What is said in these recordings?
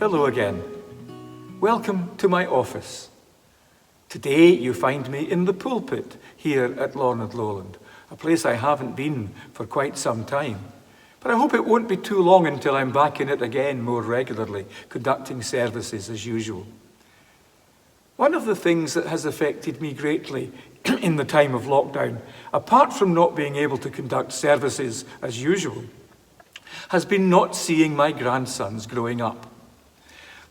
Hello again. Welcome to my office. Today you find me in the pulpit here at Lorne and Lowland, a place I haven't been for quite some time. But I hope it won't be too long until I'm back in it again more regularly, conducting services as usual. One of the things that has affected me greatly in the time of lockdown, apart from not being able to conduct services as usual, has been not seeing my grandsons growing up.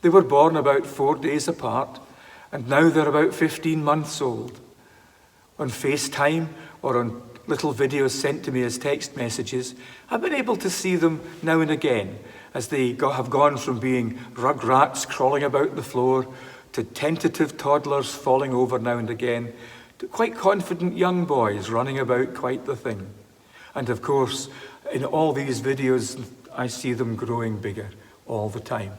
They were born about 4 days apart, and now they're about 15 months old. On FaceTime or on little videos sent to me as text messages, I've been able to see them now and again as they have gone from being rug rats crawling about the floor to tentative toddlers falling over now and again to quite confident young boys running about quite the thing. And of course, in all these videos, I see them growing bigger all the time.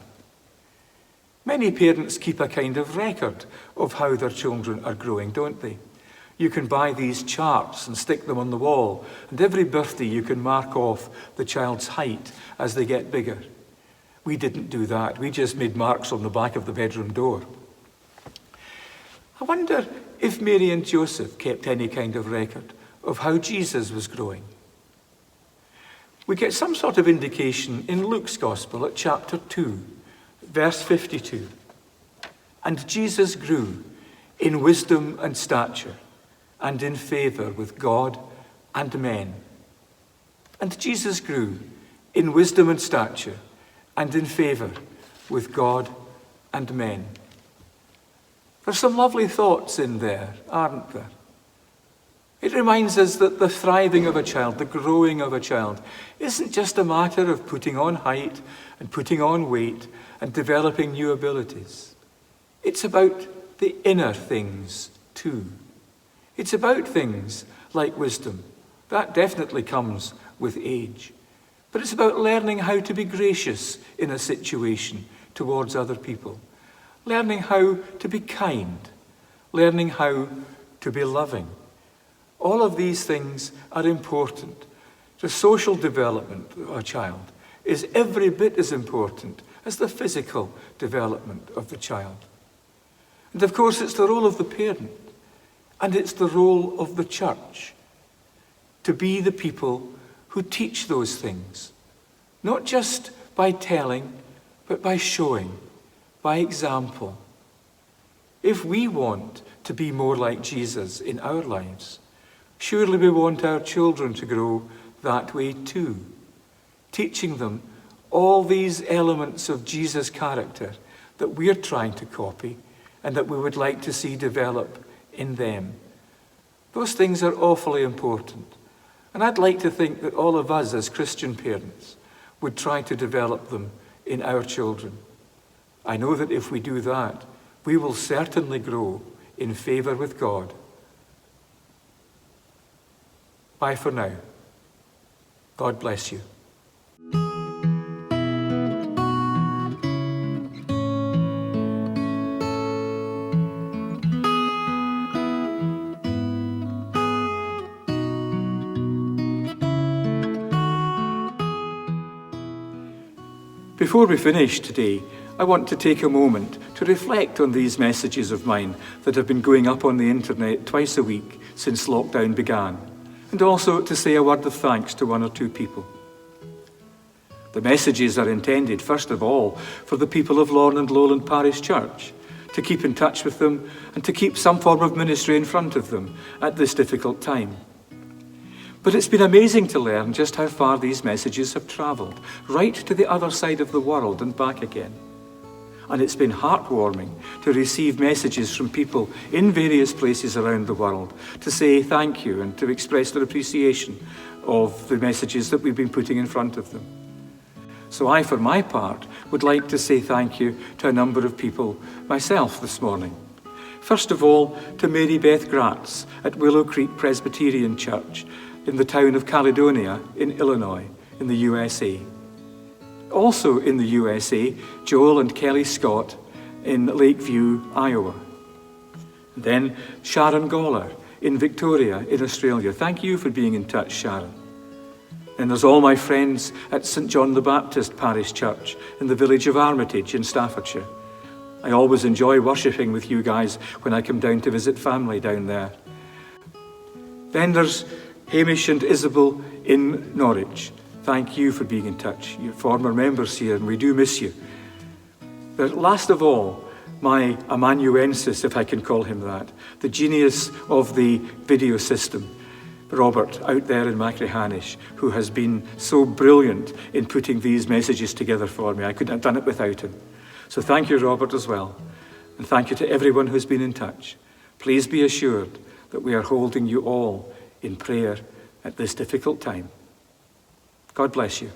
Many parents keep a kind of record of how their children are growing, don't they? You can buy these charts and stick them on the wall, and every birthday you can mark off the child's height as they get bigger. We didn't do that. We just made marks on the back of the bedroom door. I wonder if Mary and Joseph kept any kind of record of how Jesus was growing. We get some sort of indication in Luke's Gospel at chapter 2, verse 52. And Jesus grew in wisdom and stature and in favour with God and men. And Jesus grew in wisdom and stature and in favour with God and men. There's some lovely thoughts in there, aren't there? It reminds us that the thriving of a child, the growing of a child, isn't just a matter of putting on height and putting on weight and developing new abilities. It's about the inner things too. It's about things like wisdom. That definitely comes with age. But it's about learning how to be gracious in a situation towards other people. Learning how to be kind. Learning how to be loving. All of these things are important. The social development of a child is every bit as important as the physical development of the child. And of course, it's the role of the parent, and it's the role of the church to be the people who teach those things, not just by telling, but by showing, by example. If we want to be more like Jesus in our lives, surely we want our children to grow that way too, teaching them all these elements of Jesus' character that we're trying to copy and that we would like to see develop in them. Those things are awfully important. And I'd like to think that all of us as Christian parents would try to develop them in our children. I know that if we do that, we will certainly grow in favour with God. Bye for now. God bless you. Before we finish today, I want to take a moment to reflect on these messages of mine that have been going up on the internet twice a week since lockdown began, and also to say a word of thanks to one or two people. The messages are intended, first of all, for the people of Lorne and Lowland Parish Church, to keep in touch with them and to keep some form of ministry in front of them at this difficult time. But it's been amazing to learn just how far these messages have travelled, right to the other side of the world and back again. And it's been heartwarming to receive messages from people in various places around the world to say thank you and to express their appreciation of the messages that we've been putting in front of them. So I, for my part, would like to say thank you to a number of people myself this morning. First of all, to Mary Beth Gratz at Willow Creek Presbyterian Church in the town of Caledonia in Illinois, in the USA. Also in the USA, Joel and Kelly Scott in Lakeview, Iowa. And then Sharon Goller in Victoria in Australia. Thank you for being in touch, Sharon. And there's all my friends at St John the Baptist Parish Church in the village of Armitage in Staffordshire. I always enjoy worshipping with you guys when I come down to visit family down there. Then there's Hamish and Isabel in Norwich. Thank you for being in touch. You're former members here, and we do miss you. But last of all, my amanuensis, if I can call him that, the genius of the video system, Robert, out there in Machrihanish, who has been so brilliant in putting these messages together for me. I couldn't have done it without him. So thank you, Robert, as well. And thank you to everyone who's been in touch. Please be assured that we are holding you all in prayer at this difficult time. God bless you.